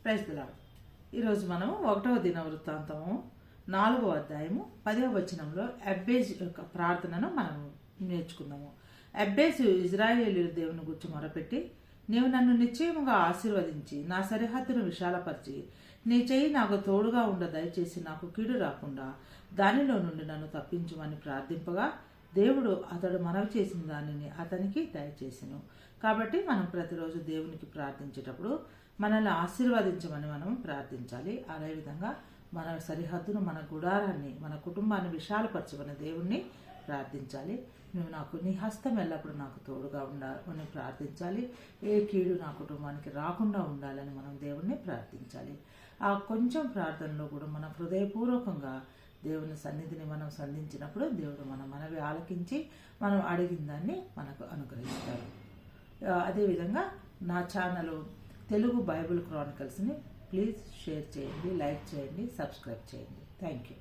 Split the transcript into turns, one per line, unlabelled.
Praise the lord. ఈరోజు మనము 1వ దినవృత్తాంతము 4వ అధ్యాయము 10వ వచనంలో ఎబ్బేజు యొక్క ప్రార్థనను మనం నేర్చుకుందాము. ఎబ్బేజు ఇజ్రాయేలీయుల దేవుని గురించి మొరపెట్టి, నీవు నన్ను నిశ్చయముగా ఆశీర్వదించి నా సరిహద్దును విశాలపరిచి నీ చెయ్యి నాకు తోడుగా ఉండ దయచేసి నాకు కీడు రాకుండా దానిలో నుండి నన్ను తప్పించుమని ప్రార్థింపగా దేవుడు అతడు మనవి చేసిన దానిని అతనికి దయచేసెను. కాబట్టి మనం ప్రతిరోజు దేవునికి ప్రార్థించేటప్పుడు మనల్ని ఆశీర్వదించమని మనం ప్రార్థించాలి. అదేవిధంగా మన సరిహద్దును, మన గుడారాన్ని, మన కుటుంబాన్ని విశాలపరచమని దేవుణ్ణి ప్రార్థించాలి. నువ్వు నాకు నీ హస్తం ఎల్లప్పుడు నాకు తోడుగా ఉండాలని ప్రార్థించాలి. ఏ కీడు నా కుటుంబానికి రాకుండా ఉండాలని మనం దేవుణ్ణి ప్రార్థించాలి. ఆ కొంచెం ప్రార్థనలో కూడా మనం హృదయపూర్వకంగా దేవుని సన్నిధిని మనం సంధించినప్పుడు దేవుడు మన మనవి ఆలకించి మనం అడిగిన దాన్ని మనకు అనుగ్రహిస్తారు. అదేవిధంగా నా ఛానల్ తెలుగు బైబిల్ క్రానికల్స్ని ప్లీజ్ షేర్ చేయండి, లైక్ చేయండి, సబ్స్క్రైబ్ చేయండి. Thank you.